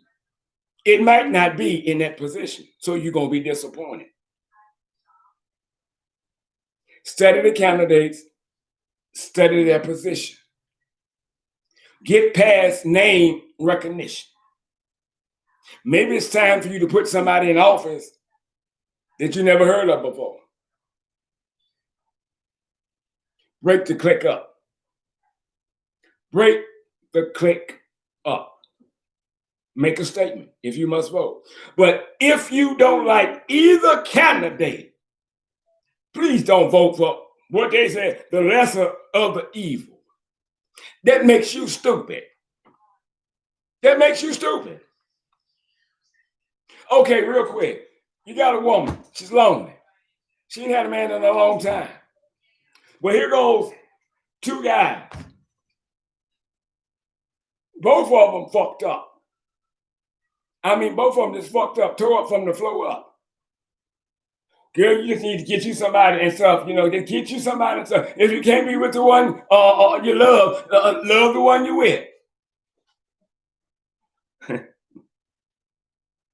it might not be in that position. So you're going to be disappointed. Study the candidates, study their position. Get past name recognition. Maybe it's time for you to put somebody in office that you never heard of before. Break the clique up. Break the clique up. Make a statement if you must vote. But if you don't like either candidate, please don't vote for what they say, the lesser of the evil. That makes you stupid. That makes you stupid. Okay, real quick. You got a woman. She's lonely. She ain't had a man in a long time. Well, here goes two guys. Both of them fucked up. I mean, both of them just fucked up, tore up from the floor up. Girl, you just need to get you somebody and stuff, just get you somebody and stuff. If you can't be with the one you love, love the one you with.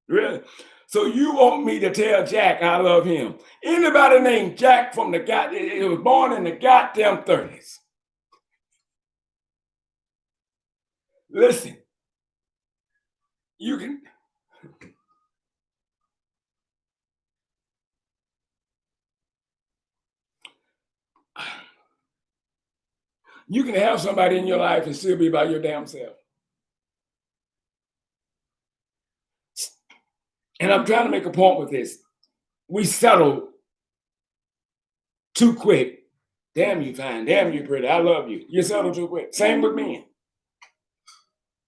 Really? So you want me to tell Jack I love him? Anybody named Jack from the guy, it was born in the goddamn 30s. Listen, you can have somebody in your life and still be by your damn self. And I'm trying to make a point with this. We settle too quick. Damn you fine, damn you pretty, I love you. You settle too quick. Same with men.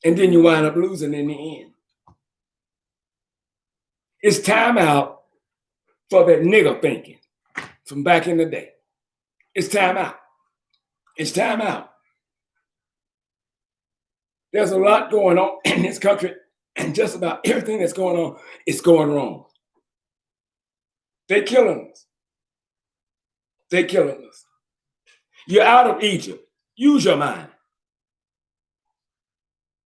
And then you wind up losing in the end. It's time out for that nigga thinking from back in the day. It's time out. It's time out. There's a lot going on in this country, and just about everything that's going on is going wrong. They're killing us. They're killing us. You're out of Egypt. Use your mind.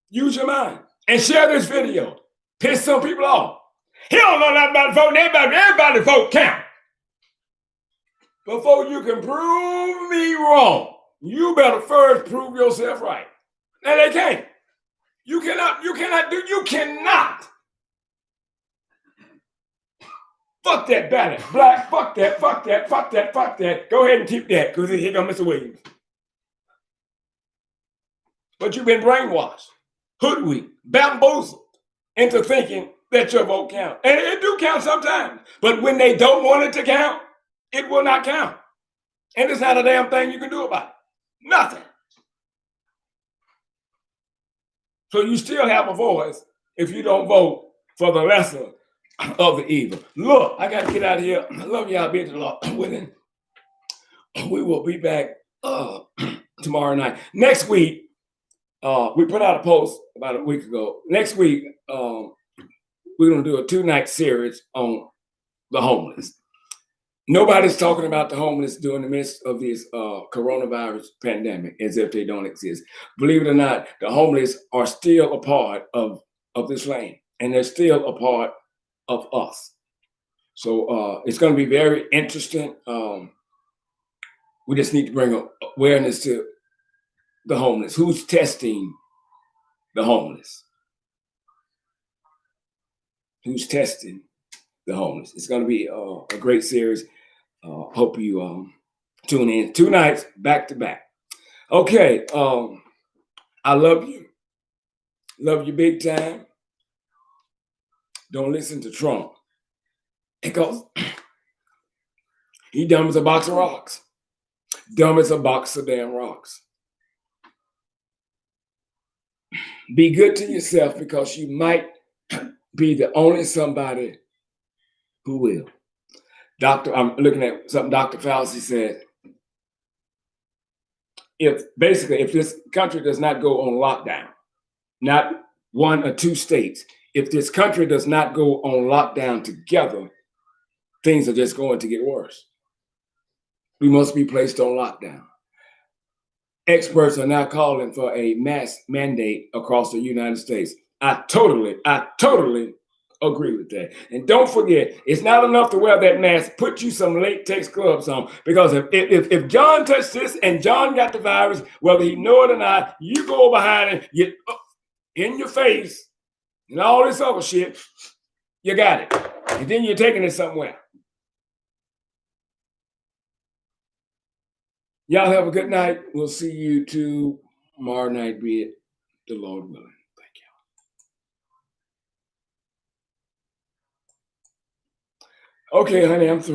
Use your mind. And share this video. Piss some people off. He don't know nothing about voting. Everybody vote count. Before you can prove me wrong, you better first prove yourself right. And they can't. You cannot. Fuck that ballot. Black, fuck that. Go ahead and keep that, because here comes Mr. Williams. But you've been brainwashed, hoodwinked, bamboozled into thinking that your vote counts. And it do count sometimes. But when they don't want it to count, it will not count. And there's not a damn thing you can do about it. Nothing. So you still have a voice if you don't vote for the lesser of the evil. Look, I got to get out of here. I love y'all. Be to the Lord willing. We will be back tomorrow night. Next week, we put out a post about a week ago. Next week, we're going to do a 2-night series on the homeless. Nobody's talking about the homeless during the midst of this coronavirus pandemic as if they don't exist. Believe it or not, the homeless are still a part of this land, and they're still a part of us. So it's going to be very interesting. We just need to bring awareness to the homeless. Who's testing the homeless? Who's testing the homeless? It's going to be a great series. Hope you tune in. 2 nights back to back. Okay. I love you. Love you big time. Don't listen to Trump, because he dumb as a box of rocks. Dumb as a box of damn rocks. Be good to yourself, because you might be the only somebody who will. I'm looking at something Dr. Fauci said. If this country does not go on lockdown, not 1 or 2 states, if this country does not go on lockdown together, things are just going to get worse. We must be placed on lockdown. Experts are now calling for a mask mandate across the United States. I totally agree with that. And don't forget, it's not enough to wear that mask. Put you some latex gloves on, because if John touched this and John got the virus, whether he know it or not, you go behind him, you in your face, and all this other shit, you got it. And then you're taking it somewhere. Y'all have a good night. We'll see you tomorrow night, be it the Lord willing. Thank you. Okay, honey, I'm through.